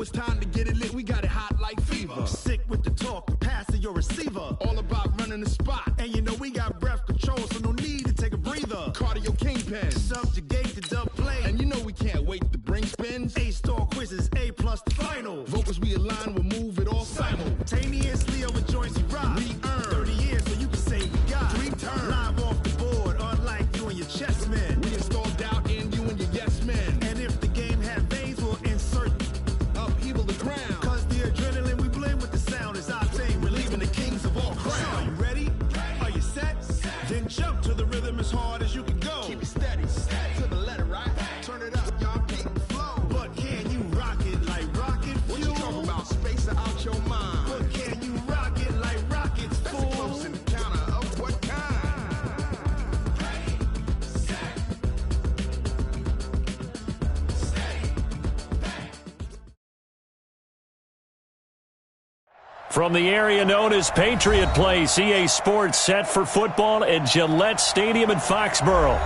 it's time to get it lit, we got it hot like fever. Sick with the talk, the pass to your receiver. All about running the spot. And you know we got breath control, so no need to take a breather. Cardio kingpin. Subjugate the dub play. And you know we can't wait to bring spins. A-star quizzes, A+ the final. Vocals we align, we'll move it all simultaneously over joints we rock. We earn 30 years so you can say we got 3 turns. Live off the board, unlike you and your chess men. We install doubt in you and your yes men. And if the game had veins, we'll insert upheaval the crown. Cause the adrenaline we blend with the sound is our thing. We're leaving the kings of all crowns. So are you ready? Are you set? Then jump to the rhythm as hard as you can go. Keep it steady, to the letter, right? Turn it up, y'all, keep the flow. But can you rock it like rocket fuel? What you talking about? Space or out your mind? But can you rock it like rockets, fool? That's a close encounter of what kind? Ready, set, steady, bang. From the area known as Patriot Place, EA Sports set for football at Gillette Stadium in Foxborough.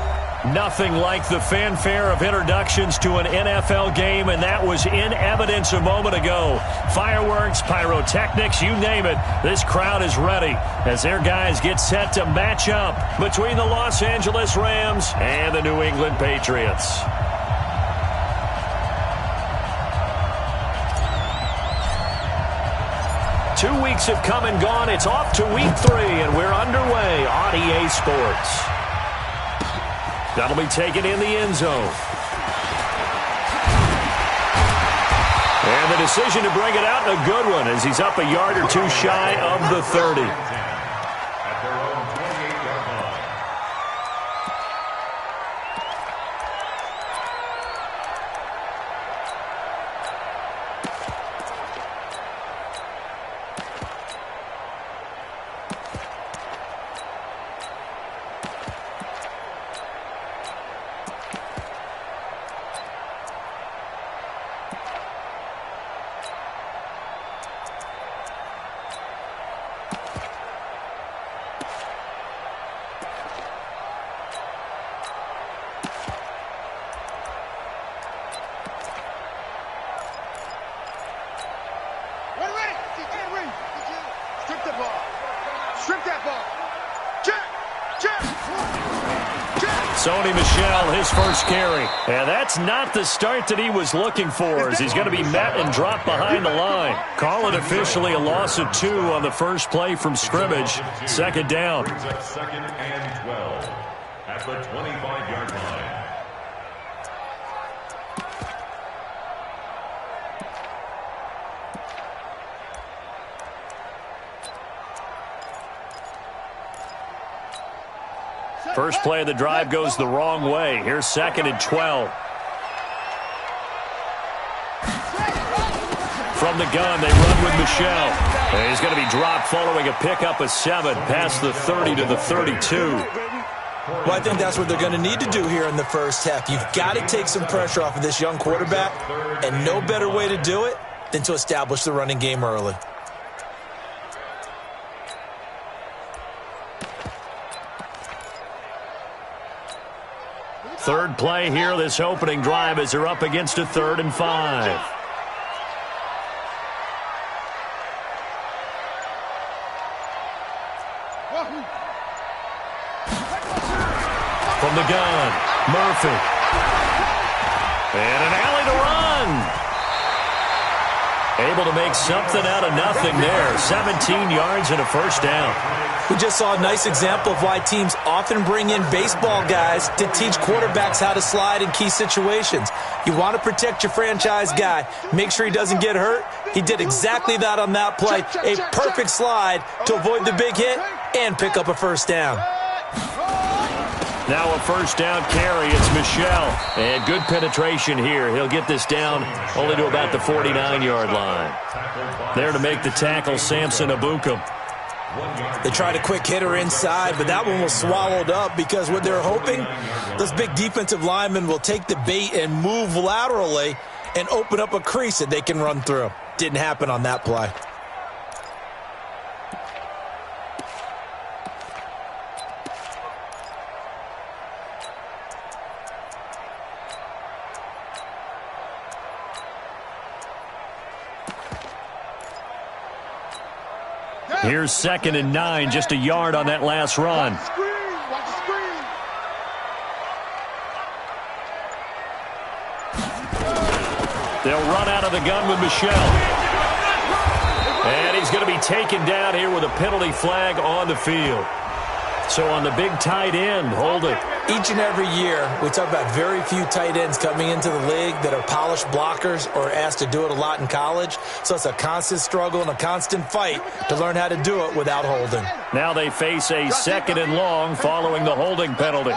Nothing like the fanfare of introductions to an NFL game, and that was in evidence a moment ago. Fireworks, pyrotechnics, you name it. This crowd is ready as their guys get set to match up between the Los Angeles Rams and the New England Patriots. Two weeks have come and gone. It's off to week 3, and we're underway on EA Sports. That'll be taken in the end zone. And the decision to bring it out, a good one, as he's up a yard or two shy of the 30. At their own 28-yard line. Sony Michel, his first carry. And that's not the start that he was looking for, as he's going to be met and dropped behind the line. Call it officially a loss of 2 on the first play from scrimmage. Second down. Brings up 2nd and 12 at the 25-yard line. First play of the drive goes the wrong way. Here's 2nd and 12. From the gun, they run with Michel. And he's going to be dropped following a pickup of 7 past the 30 to the 32. Well, I think that's what they're going to need to do here in the first half. You've got to take some pressure off of this young quarterback, and no better way to do it than to establish the running game early. Third play here, this opening drive, as they're up against a 3rd and 5. From the gun, Murphy. And an alley to run. Able to make something out of nothing there. 17 yards and a first down. We just saw a nice example of why teams often bring in baseball guys to teach quarterbacks how to slide in key situations. You want to protect your franchise guy. Make sure he doesn't get hurt. He did exactly that on that play. A perfect slide to avoid the big hit and pick up a first down. Now a first down carry. It's Michel. And good penetration here. He'll get this down only to about the 49-yard line. There to make the tackle, Samson Abukum. They tried a quick hitter inside, but that one was swallowed up because what they're hoping, those big defensive linemen will take the bait and move laterally and open up a crease that they can run through. Didn't happen on that play. Here's 2nd and 9, just a yard on that last run. They'll run out of the gun with Michel. And he's going to be taken down here with a penalty flag on the field. So on the big tight end, holding. Each and every year, we talk about very few tight ends coming into the league that are polished blockers or asked to do it a lot in college. So it's a constant struggle and a constant fight to learn how to do it without holding. Now they face a 2nd and long following the holding penalty.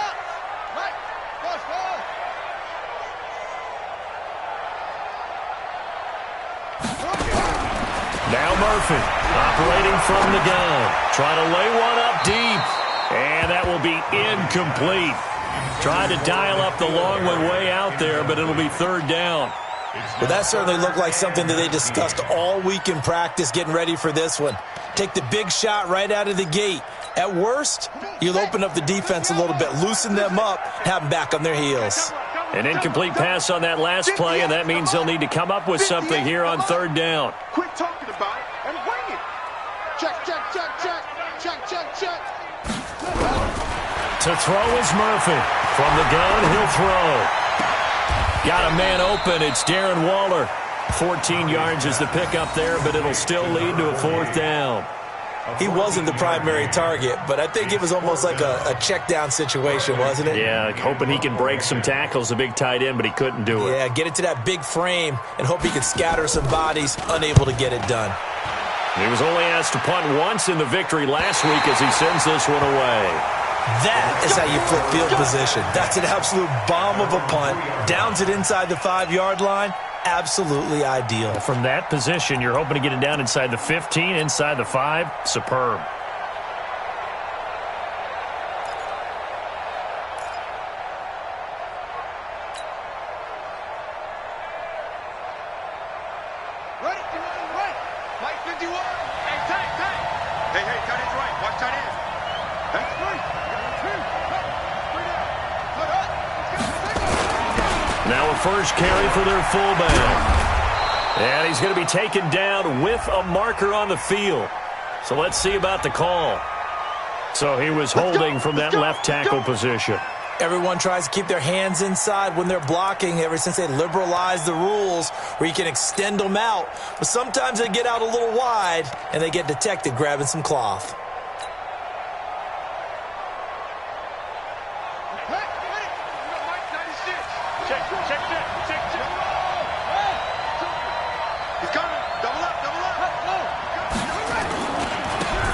Now Murphy, operating from the gun. Trying to lay one up deep. And that will be incomplete. Tried to dial up the long one way out there, but it'll be 3rd down. Well, that certainly looked like something that they discussed all week in practice getting ready for this one. Take the big shot right out of the gate. At worst, you'll open up the defense a little bit, loosen them up, have them back on their heels. An incomplete pass on that last play, and that means they'll need to come up with something here on 3rd down. Quit talking about it and bring it. Check, check, check, check. Check, check, check. To throw is Murphy. From the gun, he'll throw. Got a man open. It's Darren Waller. 14 yards is the pickup there, but it'll still lead to a 4th down. He wasn't the primary target, but I think it was almost like a check down situation, wasn't it? Yeah, hoping he can break some tackles, a big tight end, but he couldn't do it. Yeah, get it to that big frame and hope he can scatter some bodies, unable to get it done. He was only asked to punt once in the victory last week as he sends this one away. That is how you flip field position. That's an absolute bomb of a punt. Downs it inside the 5-yard line. Absolutely ideal. From that position, you're hoping to get it down inside the 15, inside the 5. Superb. Ready? Right. Mike 51. Hey, tight, tight. Hey, tight end's right. Watch tight end. That's right. Now a first carry for their fullback. And he's going to be taken down with a marker on the field. So let's see about the call. So he was holding from that left tackle position. Everyone tries to keep their hands inside when they're blocking ever since they liberalized the rules where you can extend them out. But sometimes they get out a little wide and they get detected grabbing some cloth.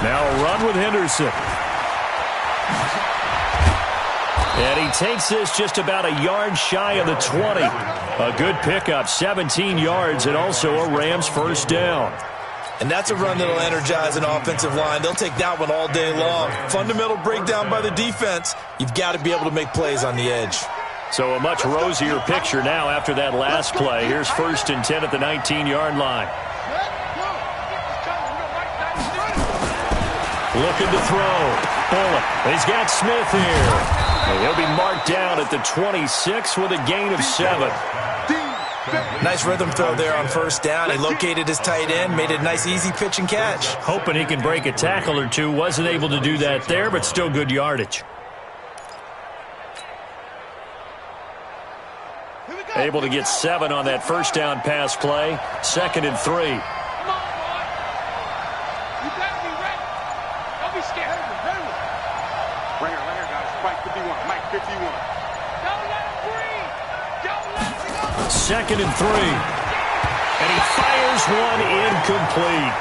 Now a run with Henderson. And he takes this just about a yard shy of the 20. A good pickup, 17 yards, and also a Rams first down. And that's a run that'll energize an offensive line. They'll take that one all day long. Fundamental breakdown by the defense. You've got to be able to make plays on the edge. So a much rosier picture now after that last play. Here's 1st and 10 at the 19-yard line. Looking to throw. Bullock. He's got Smith here. And he'll be marked down at the 26 with a gain of 7. Nice rhythm throw there on first down. He located his tight end, made it a nice easy pitch and catch. Hoping he can break a tackle or two. Wasn't able to do that there, but still good yardage. Able to get 7 on that first down pass play. 2nd and 3. Second and 3. And he fires one incomplete.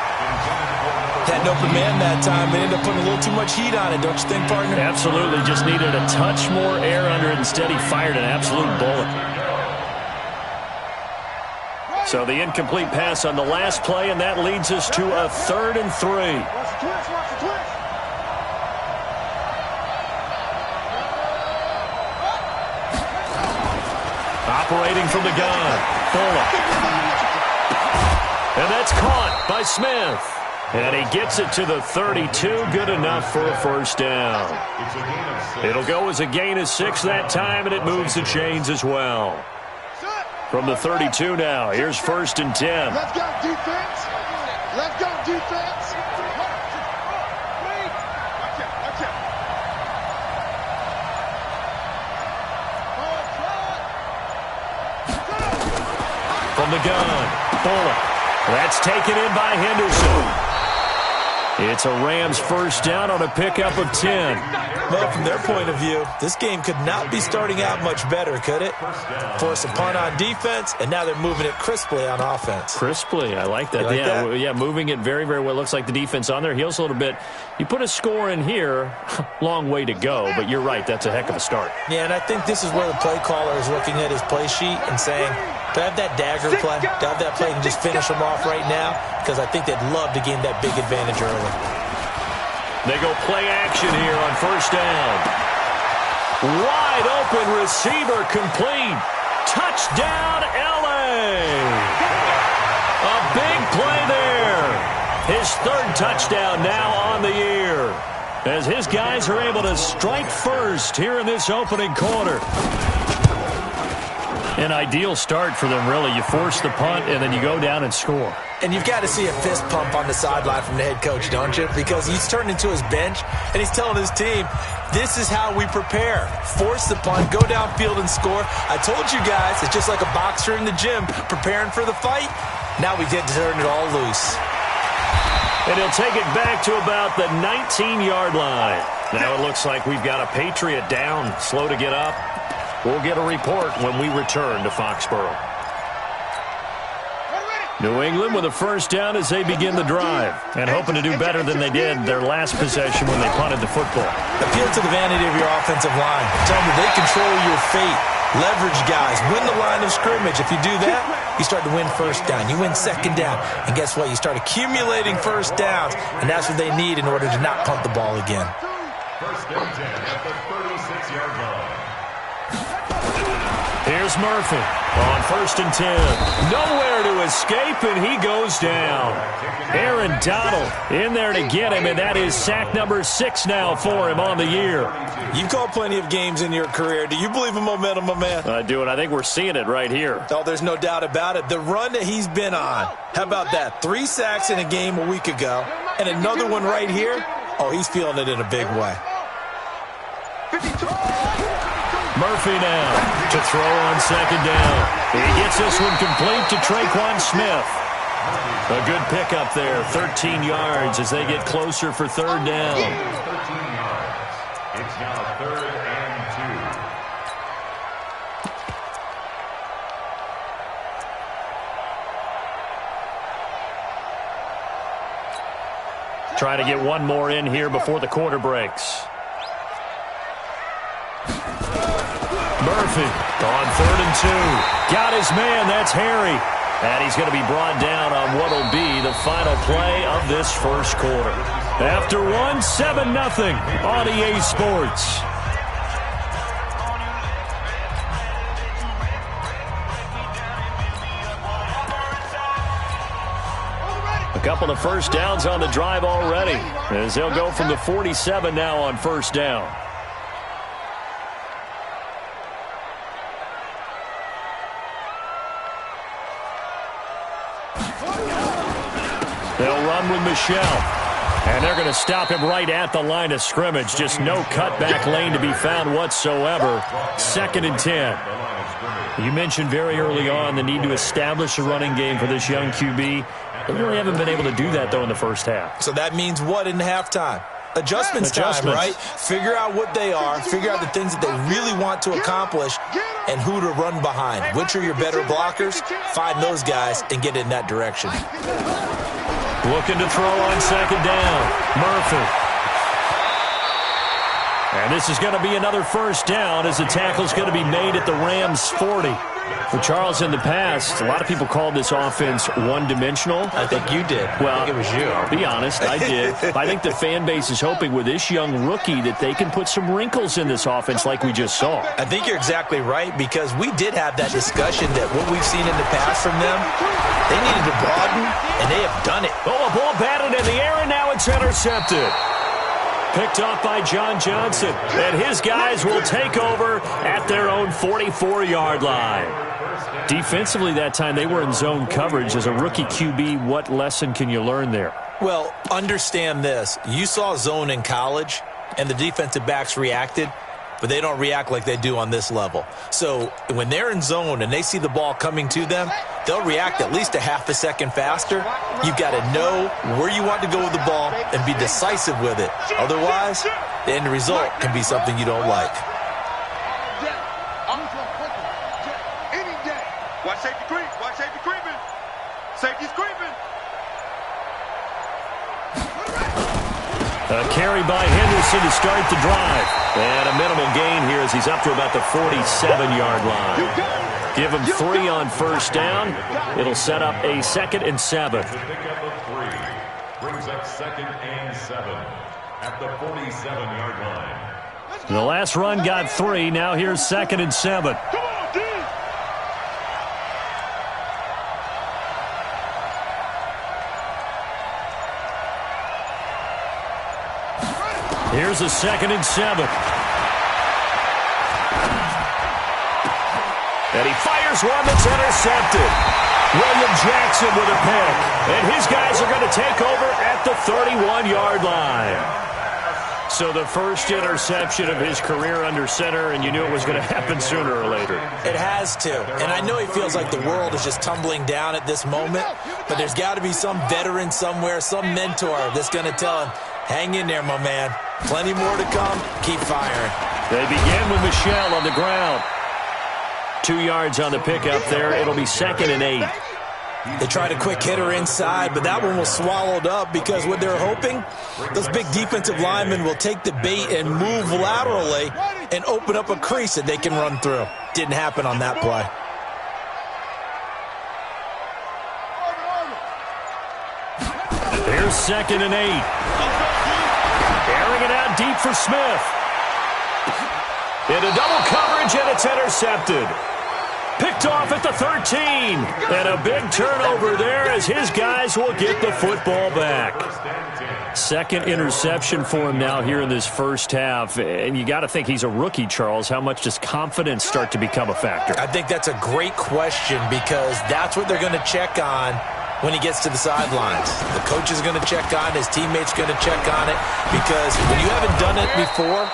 Had an open man that time. They ended up putting a little too much heat on it, don't you think, partner? Absolutely. Just needed a touch more air under it. Instead, he fired an absolute bullet. So the incomplete pass on the last play, and that leads us to a 3rd and 3. Operating from the gun, Bullock. And that's caught by Smith. And he gets it to the 32, good enough for a first down. It'll go as a gain of 6 that time, and it moves the chains as well. From the 32 now, here's 1st and 10. Let's go, defense. Let's go, defense. From the gun, Bullock. That's taken in by Henderson. It's a Rams first down on a pickup of 10. Well, from their point of view, this game could not be starting out much better, could it? Force a punt on defense, and now they're moving it crisply on offense. Crisply, I like that. You like that? Yeah, moving it very, very well. Looks like the defense on their heels a little bit. You put a score in here, long way to go, but you're right, that's a heck of a start. Yeah, and I think this is where the play caller is looking at his play sheet and saying, do I have that dagger play? Do I have that play and just finish them off right now? Because I think they'd love to gain that big advantage early. They go play action here on first down. Wide open receiver complete. Touchdown, L.A. A big play there. His third touchdown now on the year, as his guys are able to strike first here in this opening quarter. An ideal start for them, really. You force the punt, and then you go down and score. And you've got to see a fist pump on the sideline from the head coach, don't you? Because he's turned into his bench, and he's telling his team, this is how we prepare. Force the punt, go downfield and score. I told you guys, it's just like a boxer in the gym preparing for the fight. Now we get to turn it all loose. And he'll take it back to about the 19-yard line. Now it looks like we've got a Patriot down, slow to get up. We'll get a report when we return to Foxborough. New England with a first down as they begin the drive, and hoping to do better than they did their last possession when they punted the football. Appeal to the vanity of your offensive line. Tell them they control your fate. Leverage guys. Win the line of scrimmage. If you do that, you start to win first down. You win second down. And guess what? You start accumulating first downs, and that's what they need in order to not punt the ball again. First and 10 at the 36-yard line. Here's Murphy on 1st and 10. Nowhere to escape, and he goes down. Aaron Donald in there to get him, and that is sack number 6 now for him on the year. You've called plenty of games in your career. Do you believe in momentum, my man? I do, and I think we're seeing it right here. Oh, there's no doubt about it. The run that he's been on. How about that? 3 sacks in a game a week ago, and another one right here. Oh, he's feeling it in a big way. Murphy now to throw on second down. He gets this one complete to Traquan Smith. A good pickup there, 13 yards as they get closer for third down. 13 yards. It's now 3rd and 2. Try to get one more in here before the quarter breaks. Murphy on 3rd and 2. Got his man, that's Harry. And he's going to be brought down on what will be the final play of this first quarter. After 7-0 on EA Sports. A couple of first downs on the drive already, as they'll go from the 47 now on first down. They'll run with Michelle. And they're going to stop him right at the line of scrimmage. Just no cutback lane to be found whatsoever. 2nd and 10. You mentioned very early on the need to establish a running game for this young QB. They really haven't been able to do that, though, in the first half. So that means what in halftime? Adjustments time, right? Figure out what they are. Figure out the things that they really want to accomplish and who to run behind. Which are your better blockers? Find those guys and get in that direction. Looking to throw on second down. Murphy. And this is going to be another first down as the tackle's going to be made at the Rams' 40. For Charles, in the past, a lot of people called this offense one-dimensional. I think you did. Well, I think it was you. I'll be honest, I did. I think the fan base is hoping with this young rookie that they can put some wrinkles in this offense like we just saw. I think you're exactly right, because we did have that discussion that what we've seen in the past from them, they needed to broaden, and they have done it. Oh, a ball batted in the air, and now it's intercepted. Picked off by John Johnson, and his guys will take over at their own 44-yard line. Defensively that time, they were in zone coverage. As a rookie QB, what lesson can you learn there? Well, understand this. You saw zone in college, and the defensive backs reacted. but they don't react like they do on this level. So when they're in zone and they see the ball coming to them, they'll react at least a half a second faster. You've got to know where you want to go with the ball and be decisive with it. Otherwise, the end result can be something you don't like. Watch safety creep. Watch safety creeping. Safety's creeping. A carry by Henderson to start the drive. And a minimal gain here as he's up to about the 47-yard line. Give him 3 on first down. It'll set up a 2nd and 7. The pickup of 3 brings up 2nd and 7 at the 47-yard line. The last run got 3. Now here's 2nd and 7. Here's a 2nd and 7. And he fires one that's intercepted. William Jackson with a pick. And his guys are going to take over at the 31-yard line. So the first interception of his career under center, and you knew it was going to happen sooner or later. It has to. And I know he feels like the world is just tumbling down at this moment, but there's got to be some veteran somewhere, some mentor that's going to tell him, hang in there, my man. Plenty more to come. Keep firing. They begin with Michelle on the ground. 2 yards on the pickup there. It'll be 2nd and 8. They tried a quick hitter inside, but that one was swallowed up because what they're hoping, those big defensive linemen will take the bait and move laterally and open up a crease that they can run through. Didn't happen on that play. Here's 2nd and 8. Airing it out deep for Smith. Into double coverage, and it's intercepted. Picked off at the 13. And a big turnover there as his guys will get the football back. 2nd interception for him now here in this first half. And you got to think he's a rookie, Charles. How much does confidence start to become a factor? I think that's a great question because that's what they're going to check on when he gets to the sidelines. The coach is going to check on it. His teammates going to check on it because when you haven't done it before,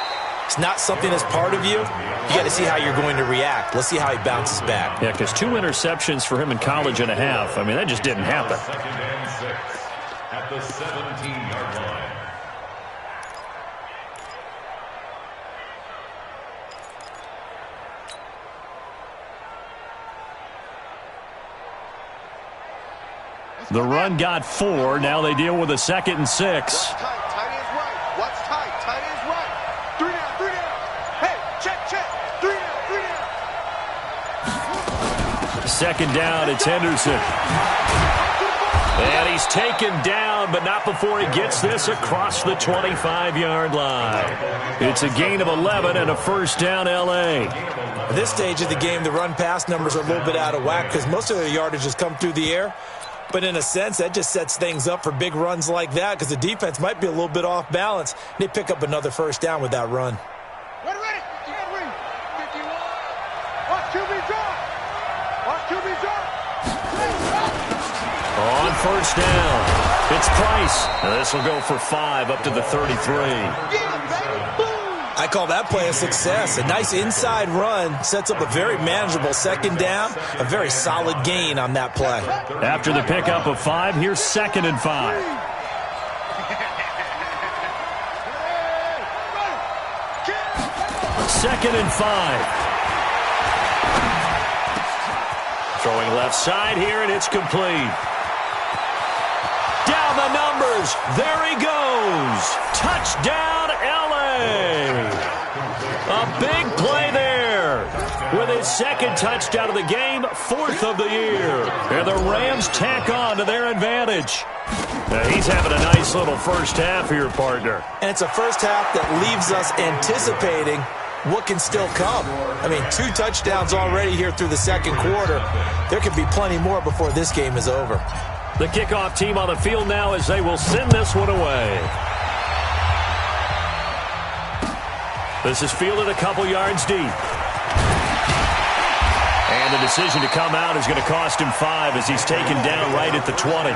it's not something that's part of you. You got to see how you're going to react. Let's see how he bounces back. Yeah, because 2 interceptions for him in college and a half. I mean, that just didn't happen. 2nd and 6 at the 17-yard line. The run got 4. Now they deal with a 2nd and 6. Watch tight. Tight ends right. Watch tight. Tight ends right. 3 down. 3 down. Hey, check. 3 down. 3 down. 2nd down, it's Henderson. And he's taken down, but not before he gets this across the 25-yard line. It's a gain of 11 and a first down, L.A. At this stage of the game, the run-pass numbers are a little bit out of whack because most of their yardage has come through the air. But in a sense, that just sets things up for big runs like that because the defense might be a little bit off balance. They pick up another first down with that run. Ready. Get ready. 51. Watch QB drop. Watch QB drop. On first down, it's Price. Now this will go for 5 up to the 33. I call that play a success. A nice inside run sets up a very manageable 2nd down. A very solid gain on that play. After the pickup of 5, here's 2nd and 5. Second and 5. Throwing left side here, and it's complete. Down the numbers. There he goes. Touchdown, L.A. A big play there. With his 2nd touchdown of the game, 4th of the year. And the Rams tack on to their advantage. Now he's having a nice little first half here, partner. And it's a first half that leaves us anticipating what can still come. I mean, 2 touchdowns already here through the 2nd quarter. There could be plenty more before this game is over. The kickoff team on the field now as they will send this one away. This is fielded a couple yards deep. And the decision to come out is going to cost him 5 as he's taken down right at the 20.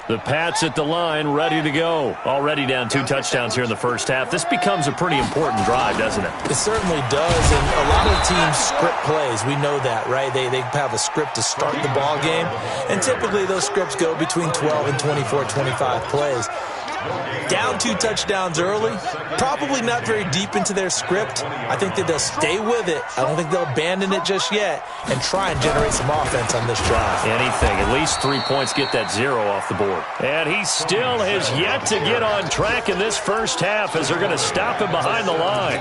The Pats at the line, ready to go. Already down 2 touchdowns here in the first half. This becomes a pretty important drive, doesn't it? It certainly does, and a lot of teams script plays. We know that, right? They have a script to start the ball game, and typically those scripts go between 12 and 24, 25 plays. Down 2 touchdowns early, probably not very deep into their script. I think that they'll stay with it. I don't think they'll abandon it just yet and try and generate some offense on this drive. Anything. At least 3 points, get that 0 off the board. And he still has yet to get on track in this first half as they're going to stop him behind the line.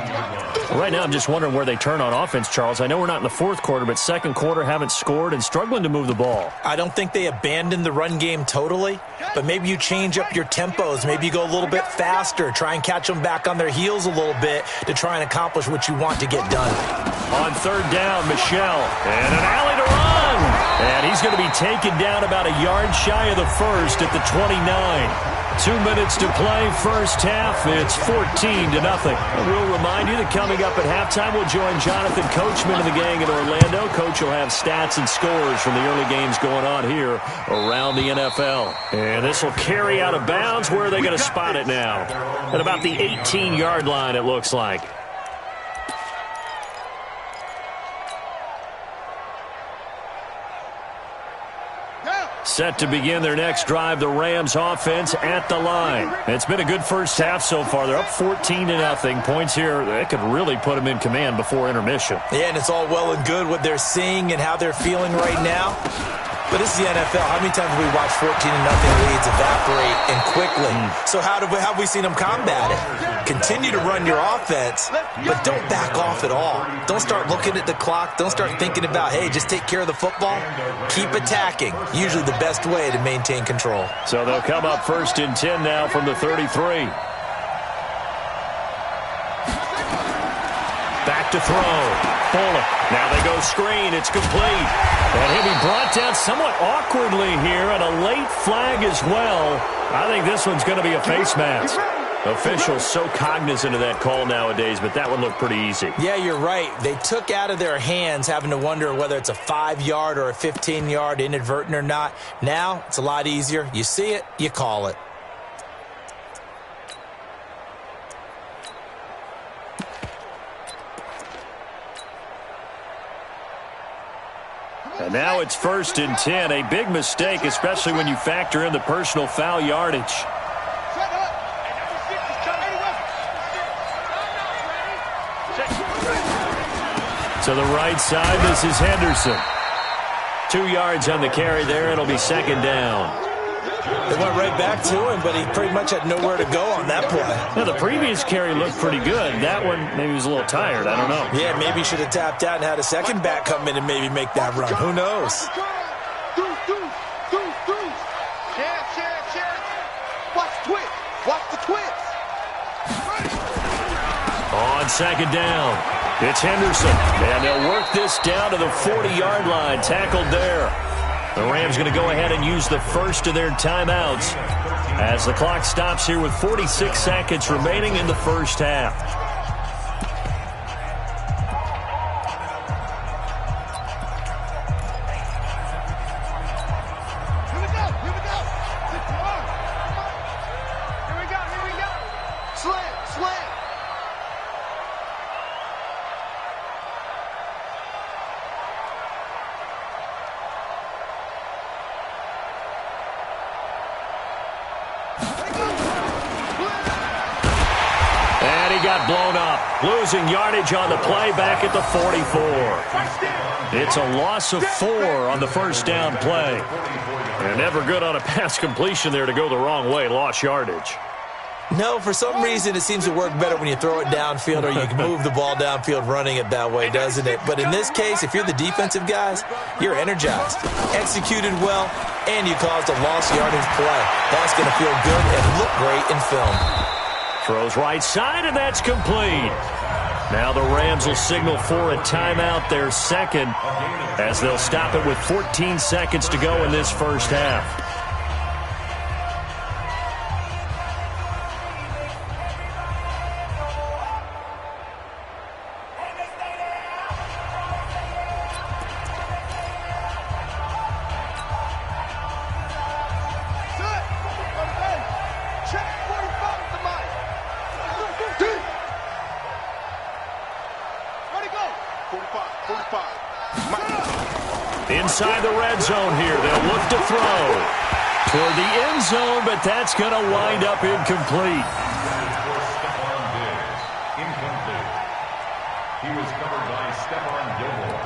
Right now, I'm just wondering where they turn on offense, Charles. I know we're not in the fourth quarter, but second quarter haven't scored and struggling to move the ball. I don't think they abandon the run game totally, but maybe you change up your tempos. Maybe you go a little bit faster, try and catch them back on their heels a little bit to try and accomplish what you want to get done. On third down, Michelle, and an alley to run. And he's going to be taken down about a yard shy of the first at the 29. 2 minutes to play, first half. It's 14-0. We'll remind you that coming up at halftime, we'll join Jonathan Coachman and the gang in Orlando. Coach will have stats and scores from the early games going on here around the NFL. And this will carry out of bounds. Where are they going to spot it now? At about the 18-yard line, it looks like. Set to begin their next drive, the Rams offense at the line. It's been a good first half so far. They're up 14-0. Points here, that could really put them in command before intermission. Yeah, and it's all well and good what they're seeing and how they're feeling right now. But this is the NFL. How many times have we watched 14-0 leads evaporate and quickly? So how have we seen them combat it? Continue to run your offense, but don't back off at all. Don't start looking at the clock. Don't start thinking about, hey, just take care of the football. Keep attacking. Usually the best way to maintain control. So they'll come up 1st and 10 now from the 33. Back to throw. Fuller. Now they go screen. It's complete. And he'll be brought down somewhat awkwardly here, and a late flag as well. I think this one's going to be a face mask. Officials so cognizant of that call nowadays, but that one looked pretty easy. Yeah, you're right. They took out of their hands having to wonder whether it's a 5-yard or a 15-yard inadvertent or not. Now it's a lot easier. You see it, you call it. And now it's 1st and 10. A big mistake, especially when you factor in the personal foul yardage. To the right side, this is Henderson. 2 yards on the carry there. It'll be second down. They went right back to him, but he pretty much had nowhere to go on that play. Now, the previous carry looked pretty good. That one, maybe he was a little tired. I don't know. Yeah, maybe he should have tapped out and had a second back come in and maybe make that run. Who knows? Watch the twist. On second down, it's Henderson. And they'll work this down to the 40-yard line. Tackled there. The Rams going to go ahead and use the first of their timeouts as the clock stops here with 46 seconds remaining in the first half. Here we go. Slam. And he got blown up, losing yardage on the play back at the 44. It's a loss of 4 on the first down play. And never good on a pass completion there to go the wrong way, lost yardage. No, for some reason it seems to work better when you throw it downfield or you can move the ball downfield running it that way, doesn't it? But in this case, if you're the defensive guys, you're energized, executed well, and you caused a lost yardage play. That's going to feel good and look great in film. Throws right side, and that's complete. Now the Rams will signal for a timeout, their second, as they'll stop it with 14 seconds to go in this first half. Inside the red zone here. They'll look to throw toward the end zone, but that's going to wind up incomplete. Incomplete. He was covered by Stephon Gilmore.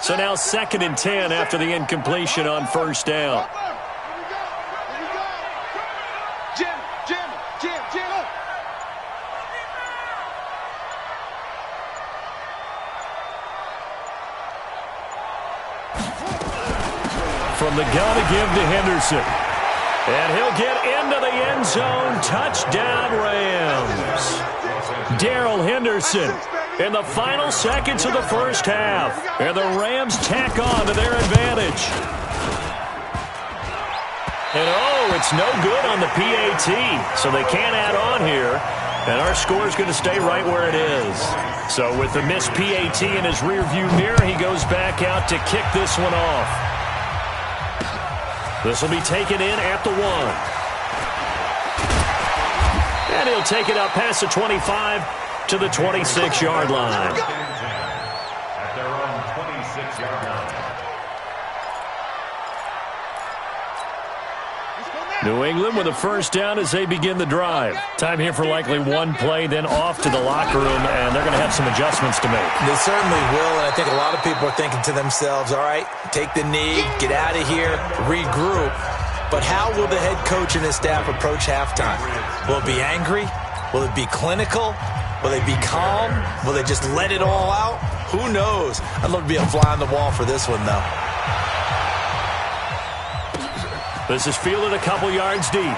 So now 2nd and 10 after the incompletion on 1st down. From the gun again to Henderson. And he'll get into the end zone. Touchdown, Rams. Darrell Henderson in the final seconds of the first half. And the Rams tack on to their advantage. And oh, it's no good on the PAT. So they can't add on here. And our score is going to stay right where it is. So with the missed PAT in his rearview mirror, he goes back out to kick this one off. This will be taken in at the 1. And he'll take it up past the 25 to the 26-yard line. At their own 26-yard line. New England with a first down as they begin the drive. Time here for likely one play, then off to the locker room, and they're going to have some adjustments to make. They certainly will, and I think a lot of people are thinking to themselves, all right, take the knee, get out of here, regroup. But how will the head coach and his staff approach halftime? Will it be angry? Will it be clinical? Will they be calm? Will they just let it all out? Who knows? I'd love to be a fly on the wall for this one, though. This is fielded a couple yards deep.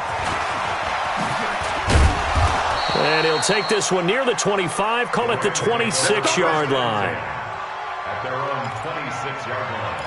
And he'll take this one near the 25, call it the 26-yard line. At their own 26-yard line.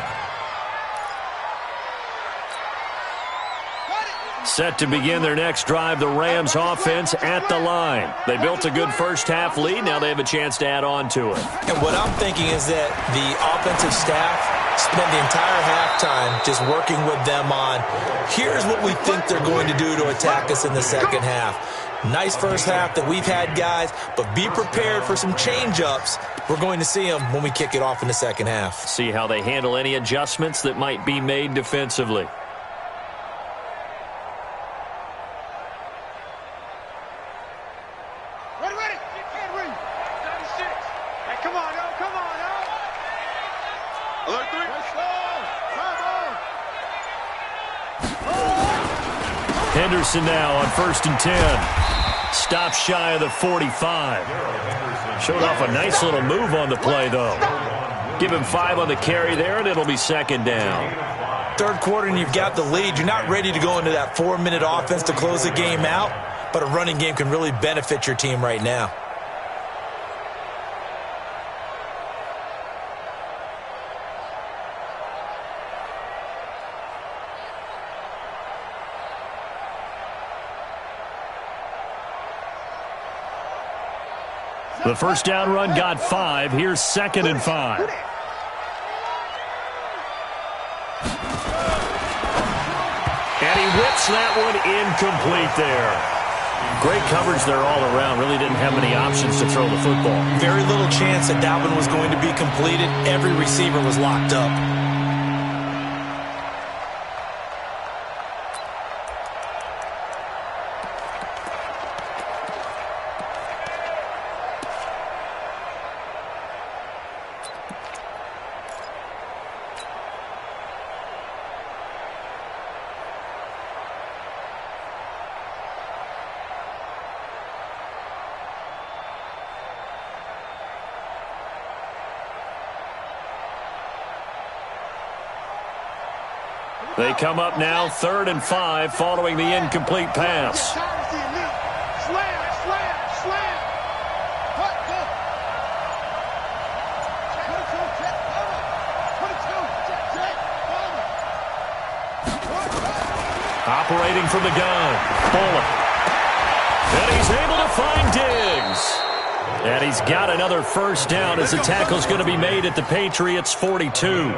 Set to begin their next drive, the Rams offense at the line. They built a good first-half lead. Now they have a chance to add on to it. And what I'm thinking is that the offensive staff spend the entire halftime just working with them on, here's what we think they're going to do to attack us in the second half. Nice first half that we've had, guys, but be prepared for some change-ups. We're going to see them when we kick it off in the second half. See how they handle any adjustments that might be made defensively. Henderson now on 1st and 10. Stop shy of the 45. Showed off a nice little move on the play, though. Give him 5 on the carry there, and it'll be 2nd down. Third quarter, and you've got the lead. You're not ready to go into that 4-minute offense to close the game out, but a running game can really benefit your team right now. The first down run got 5. Here's 2nd and 5. And he whips that one incomplete there. Great coverage there all around. Really didn't have many options to throw the football. Very little chance that that one was going to be completed. Every receiver was locked up. They come up now 3rd and 5 following the incomplete pass. Operating from the gun, Bullock. And he's able to find Diggs. And he's got another first down as the tackle's going to be made at the Patriots' 42.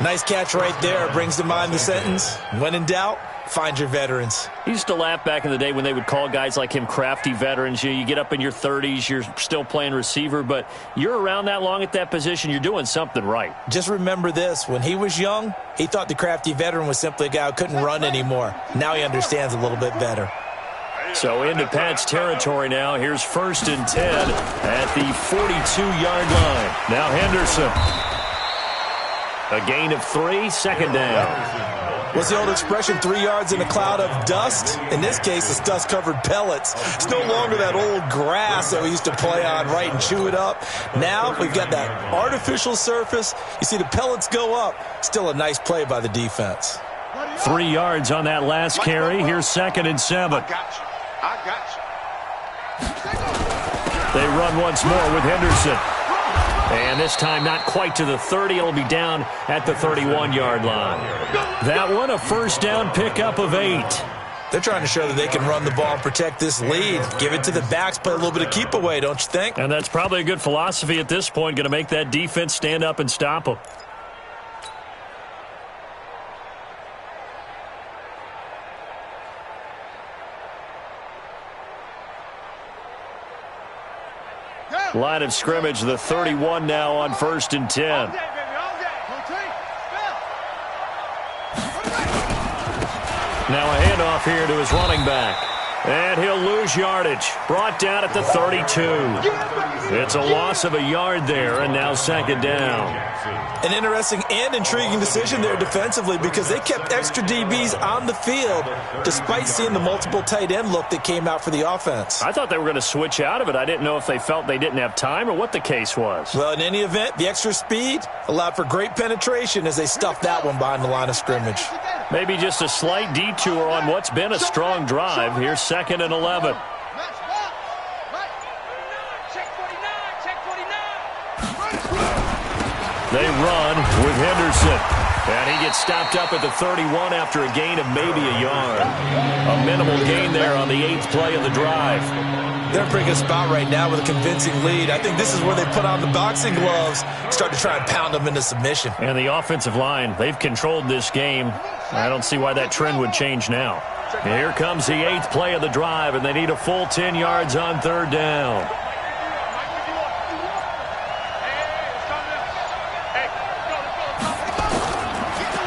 Nice catch right there. Brings to mind the sentence, when in doubt, find your veterans. He used to laugh back in the day when they would call guys like him crafty veterans. You get up in your 30s, you're still playing receiver, but you're around that long at that position, you're doing something right. Just remember this. When he was young, he thought the crafty veteran was simply a guy who couldn't run anymore. Now he understands a little bit better. So into Pat's territory now. Here's 1st and 10 at the 42-yard line. Now Henderson. A gain of 3, second down. What's the old expression, 3 yards in a cloud of dust? In this case, it's dust-covered pellets. It's no longer that old grass that we used to play on, right, and chew it up. Now we've got that artificial surface. You see the pellets go up. Still a nice play by the defense. 3 yards on that last carry. Here's 2nd and 7. I got you. They run once more with Henderson. And this time not quite to the 30. It'll be down at the 31-yard line. That one a first down pickup of 8. They're trying to show that they can run the ball and protect this lead. Give it to the backs, play a little bit of keep away, don't you think? And that's probably a good philosophy at this point. Going to make that defense stand up and stop them. Line of scrimmage, the 31 now on 1st and 10. Now a handoff here to his running back. And he'll lose yardage. Brought down at the 32. It's a loss of a yard there, and now 2nd down. An interesting and intriguing decision there defensively because they kept extra DBs on the field despite seeing the multiple tight end look that came out for the offense. I thought they were going to switch out of it. I didn't know if they felt they didn't have time or what the case was. Well, in any event, the extra speed allowed for great penetration as they stuffed that one behind the line of scrimmage. Maybe just a slight detour on what's been a strong drive. Here's 2nd and 11. They run with Henderson. And he gets stopped up at the 31 after a gain of maybe a yard. A minimal gain there on the 8th play of the drive. They're in a pretty good spot right now with a convincing lead. I think this is where they put on the boxing gloves, start to try and pound them into submission. And the offensive line, they've controlled this game. I don't see why that trend would change now. And here comes the 8th play of the drive, and they need a full 10 yards on 3rd down.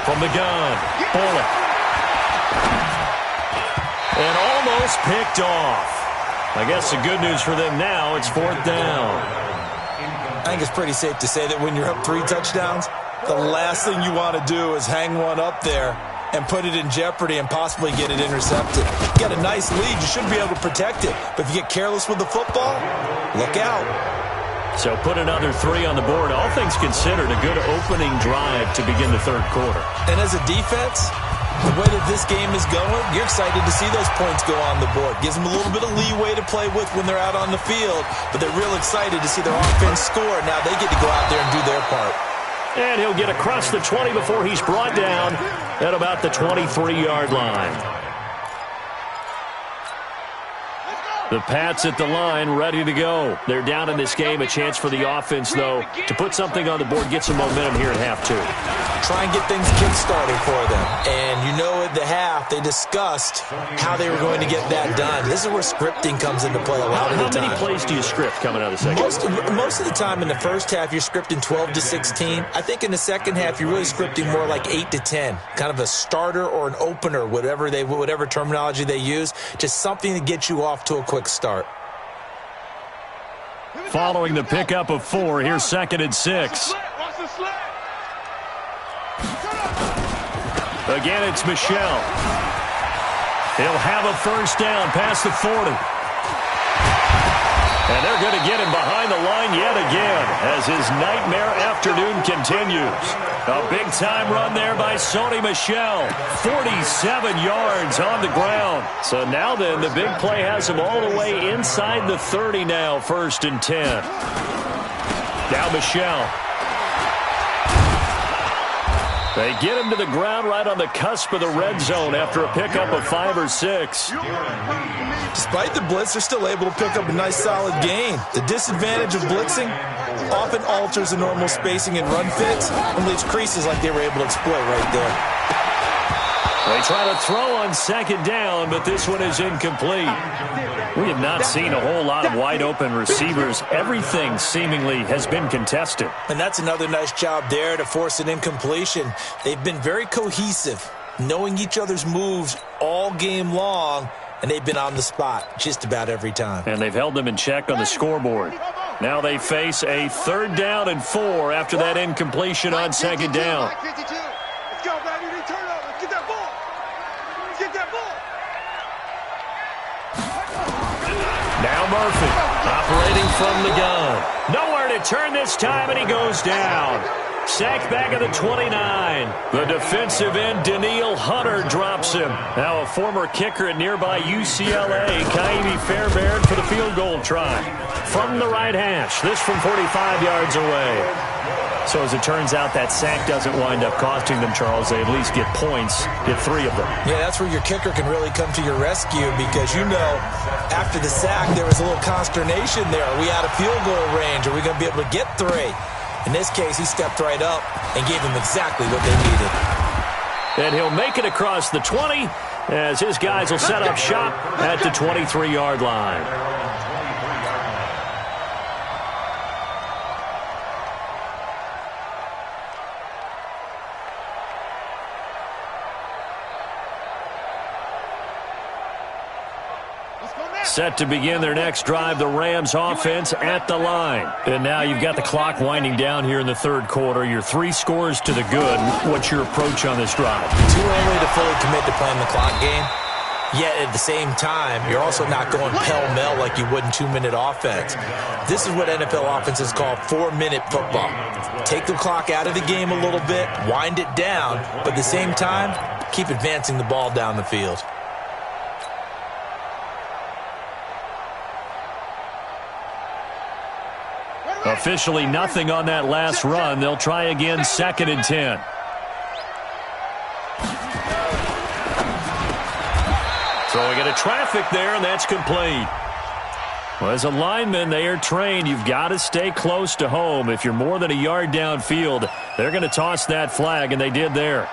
From the gun, Bullock. And almost picked off. I guess the good news for them now, it's 4th down. I think it's pretty safe to say that when you're up 3 touchdowns, the last thing you want to do is hang one up there and put it in jeopardy and possibly get it intercepted. You got a nice lead. You should be able to protect it. But if you get careless with the football, look out. So put another 3 on the board. All things considered, a good opening drive to begin the 3rd quarter. And as a defense, the way that this game is going, you're excited to see those points go on the board. Gives them a little bit of leeway to play with when they're out on the field, but they're real excited to see their offense score. Now they get to go out there and do their part. And he'll get across the 20 before he's brought down at about the 23-yard line. The Pats at the line, ready to go. They're down in this game. A chance for the offense, though, to put something on the board, get some momentum here at half 2. Try and get things kick-started for them. And you know at the half, they discussed how they were going to get that done. This is where scripting comes into play a lot of the time. How many plays do you script coming out of the second? Most of the time in the first half, you're scripting 12 to 16. I think in the second half, you're really scripting more like 8 to 10. Kind of a starter or an opener, whatever terminology they use. Just something to get you off to a quick start. Following the pickup of 4, here's 2nd and 6. Again, it's Michel. He'll have a first down past the 40. And they're going to get him behind the line yet again as his nightmare afternoon continues. A big-time run there by Sony Michel. 47 yards on the ground. So now then, the big play has him all the way inside the 30 now, 1st and 10. Now Michel. They get him to the ground right on the cusp of the red zone after a pickup of 5 or 6. Just despite the blitz, they're still able to pick up a nice solid gain. The disadvantage of blitzing often alters the normal spacing and run fits and leaves creases like they were able to exploit right there. They try to throw on second down, but this one is incomplete. We have not seen a whole lot of wide-open receivers. Everything seemingly has been contested. And that's another nice job there to force an incompletion. They've been very cohesive, knowing each other's moves all game long, and they've been on the spot just about every time. And they've held them in check on the scoreboard. Now they face a 3rd down and 4 after that incompletion on second down. Let's go, baby. Turn up. Let's get that ball. Let's get that ball. Now Murphy operating from the gun. Nowhere to turn this time, and he goes down. Sacked back at the 29. The defensive end, Daniil Hunter, drops him. Now a former kicker at nearby UCLA, Kaimi Fairbairn, for the field goal try. From the right hash, this from 45 yards away. So as it turns out, that sack doesn't wind up costing them, Charles. They at least get points, get 3 of them. Yeah, that's where your kicker can really come to your rescue because, you know, after the sack, there was a little consternation there. Are we out of field goal range? Are we going to be able to get 3? In this case, he stepped right up and gave them exactly what they needed. And he'll make it across the 20 as his guys will set up shop at the 23-yard line. Set to begin their next drive, the Rams offense at the line. And now you've got the clock winding down here in the 3rd quarter. You're 3 scores to the good. What's your approach on this drive? Too early to fully commit to playing the clock game. Yet at the same time, you're also not going pell-mell like you would in 2-minute offense. This is what NFL offenses call 4-minute football. Take the clock out of the game a little bit, wind it down, but at the same time, keep advancing the ball down the field. Officially nothing on that last run. They'll try again, 2nd and 10. Throwing into traffic there, and that's complete. Well, as a lineman, they are trained. You've got to stay close to home. If you're more than a yard downfield, they're going to toss that flag, and they did there.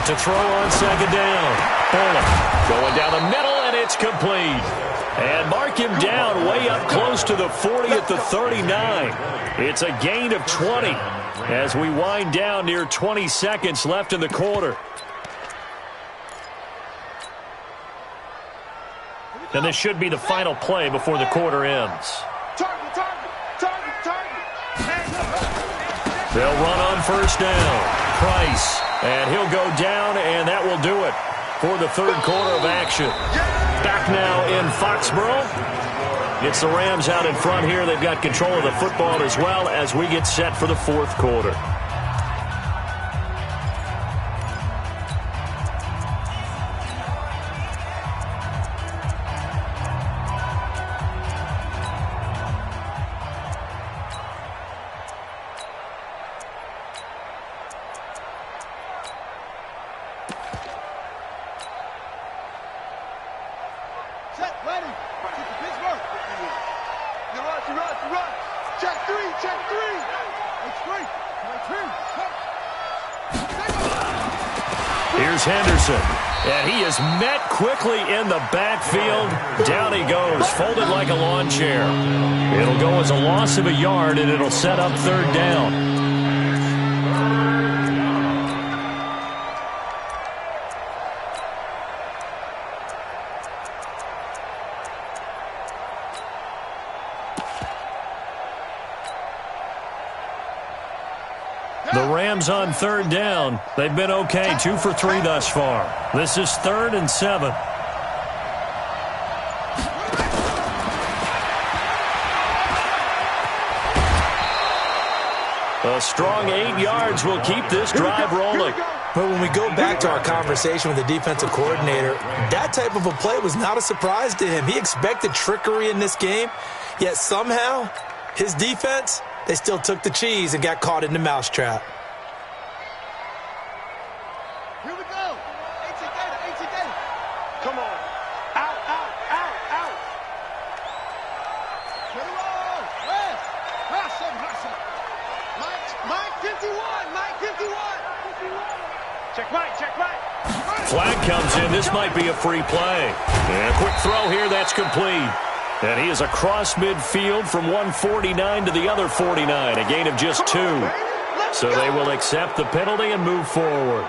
To throw on second down. Bullock going down the middle, and it's complete. And mark him down way up close to the 40 at the 39. It's a gain of 20 as we wind down near 20 seconds left in the quarter. And this should be the final play before the quarter ends. They'll run on 1st down. Price. And he'll go down, and that will do it for the 3rd quarter of action. Back now in Foxborough. It's the Rams out in front here. They've got control of the football as well as we get set for the 4th quarter. Here's Henderson, and he is met quickly in the backfield. Down he goes, folded like a lawn chair. It'll go as a loss of a yard, and it'll set up 3rd down. The Rams on 3rd down. They've been okay, 2 for 3 thus far. This is 3rd and 7. A strong 8 yards will keep this drive rolling. But when we go back to our conversation with the defensive coordinator, that type of a play was not a surprise to him. He expected trickery in this game, yet somehow his defense, they still took the cheese and got caught in the mousetrap. Here we go. 18 data. Come on. Out. To the roll. West. Hustle. Mike 51. Check right. Flag comes in. This might be a free play. And a quick throw here. That's complete. And he is across midfield from 149 to the other 49. A gain of just 2. So they will accept the penalty and move forward.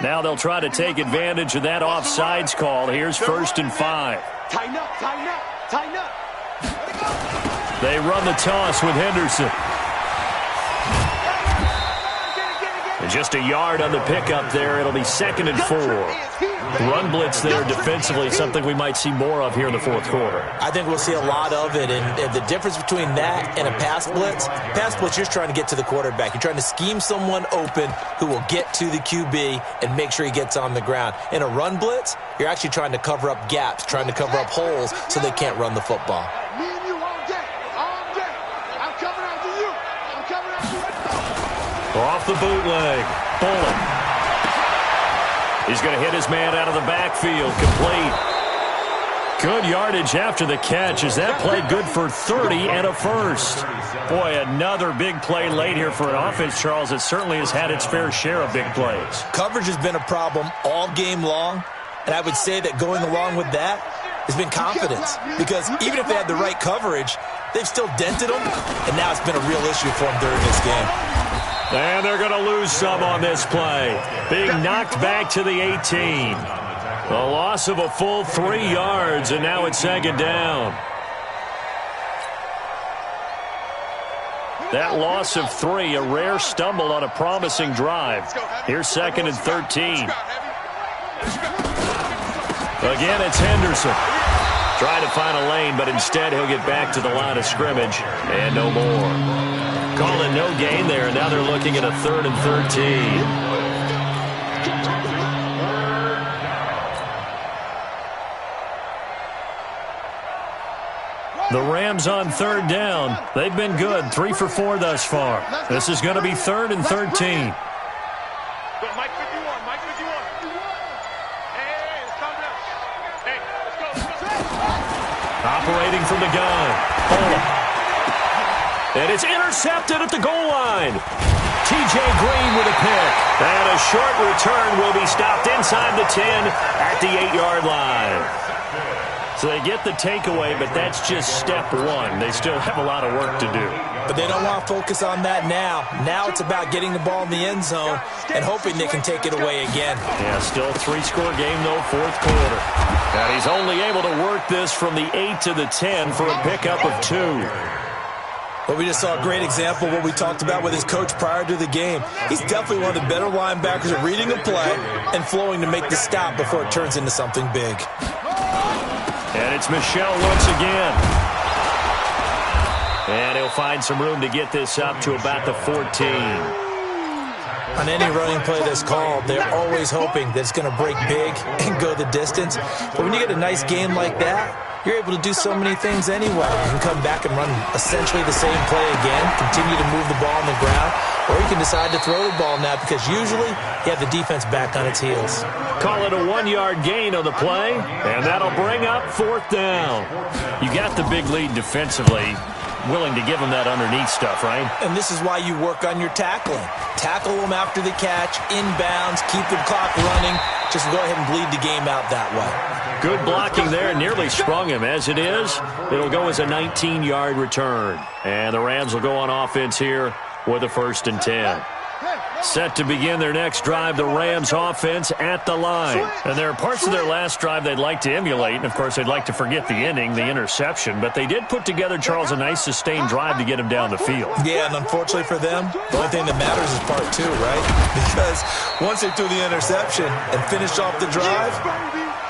Now they'll try to take advantage of that offsides call. Here's 1st and 5. Tighten up. They run the toss with Henderson. And just a yard on the pickup there. It'll be 2nd and 4. Run blitz there defensively, something we might see more of here in the fourth quarter. I think we'll see a lot of it, and the difference between that and a pass blitz, you're trying to get to the quarterback. You're trying to scheme someone open who will get to the QB and make sure he gets on the ground. In a run blitz, you're actually trying to cover up gaps, trying to cover up holes so they can't run the football. Me and you all day. I'm coming after you. Off the bootleg. Bullet. He's going to hit his man out of the backfield. Complete. Good yardage after the catch. Is that play good for 30 and a first? Boy, another big play late here for an offense, Charles. It certainly has had its fair share of big plays. Coverage has been a problem all game long, and I would say that going along with that has been confidence. Because even if they had the right coverage, they've still dented them, and now it's been a real issue for them during this game. And they're going to lose some on this play. Being knocked back to the 18. A loss of a full 3 yards, and now it's 2nd down. That loss of 3, a rare stumble on a promising drive. Here's 2nd and 13. Again, it's Henderson. Trying to find a lane, but instead he'll get back to the line of scrimmage. And no more. Calling no gain there, and now they're looking at a 3rd and 13. The Rams on 3rd down. They've been good, 3 for 4 thus far. This is going to be 3rd and 13. Mike 51. Hey, let's calm down. Hey, let's go. Operating from the gun. And it's intercepted at the goal line. T.J. Green with a pick. And a short return will be stopped inside the 10 at the 8-yard line. So they get the takeaway, but that's just step 1. They still have a lot of work to do. But they don't want to focus on that now. Now it's about getting the ball in the end zone and hoping they can take it away again. Yeah, still a 3-score game, though, fourth quarter. And he's only able to work this from the 8 to the 10 for a pickup of 2. But we just saw a great example of what we talked about with his coach prior to the game. He's definitely one of the better linebackers at reading a play and flowing to make the stop before it turns into something big. And it's Michel once again. And he'll find some room to get this up to about the 14. On any running play that's called, they're always hoping that it's going to break big and go the distance. But when you get a nice game like that, you're able to do so many things anyway. You can come back and run essentially the same play again, continue to move the ball on the ground, or you can decide to throw the ball now because usually you have the defense back on its heels. Call it a 1-yard gain on the play, and that'll bring up 4th down. You got the big lead defensively. Willing to give them that underneath stuff, right? And this is why you work on your tackling. Tackle them after the catch, inbounds, keep the clock running. Just go ahead and bleed the game out that way. Good blocking there, nearly sprung him. As it is, it'll go as a 19-yard return. And the Rams will go on offense here with a 1st and 10. Set to begin their next drive, the Rams offense at the line. And there are parts of their last drive they'd like to emulate. And, of course, they'd like to forget the ending, the interception. But they did put together, Charles, a nice sustained drive to get him down the field. Yeah, and unfortunately for them, the only thing that matters is part 2, right? Because once they threw the interception and finished off the drive,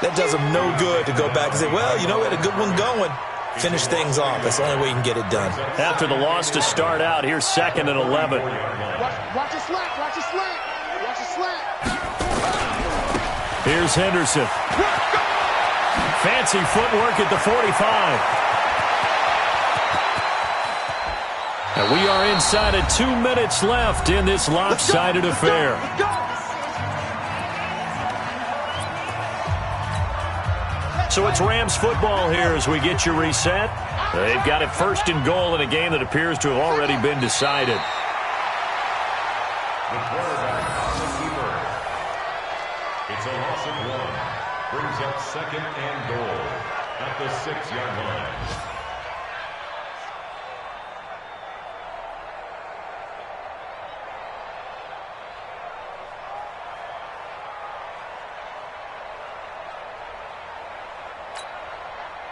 that does them no good to go back and say, well, you know, we had a good one going. Finish things off. That's the only way you can get it done. After the loss to start out, here's 2nd and 11. Watch your slant. Watch your slant. Watch your slant. Here's Henderson. Fancy footwork at the 45. And we are inside of 2 minutes left in this lopsided affair. So it's Rams football here as we get you reset. They've got it 1st and goal in a game that appears to have already been decided. The quarterback on the keeper. It's a loss of 1. Brings up 2nd and goal at the 6-yard line.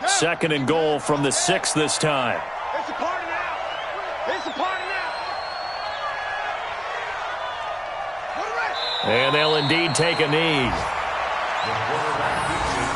Second and goal from the 6 this time. It's a party now. It's a party now. And they'll indeed take a knee. The quarterback keeps it.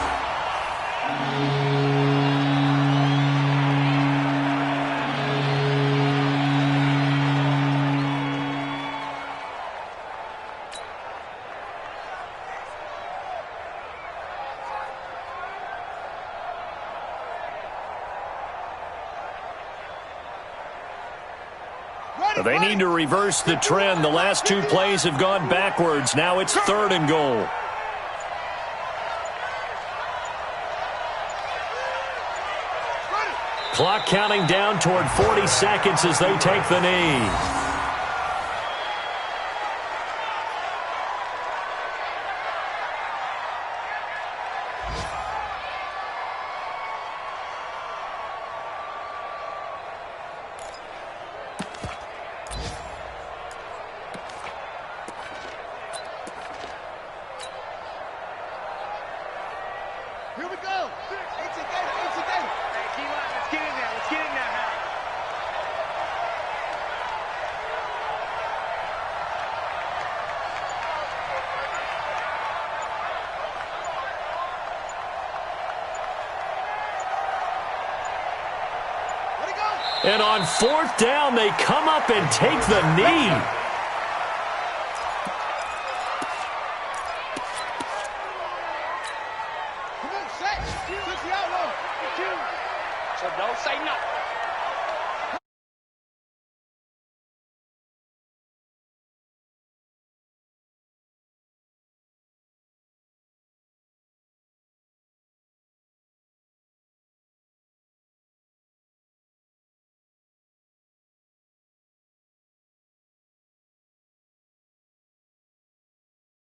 They need to reverse the trend. The last 2 plays have gone backwards. Now it's 3rd and goal. Clock counting down toward 40 seconds as they take the knee. Here we go. It's a game. It's a game. Hey, D-line, let's get in there. Let's get in there, Harry. Let it go. And on 4th down, they come up and take the knee. Come on, set. Switch the outlaw. So don't say nothing.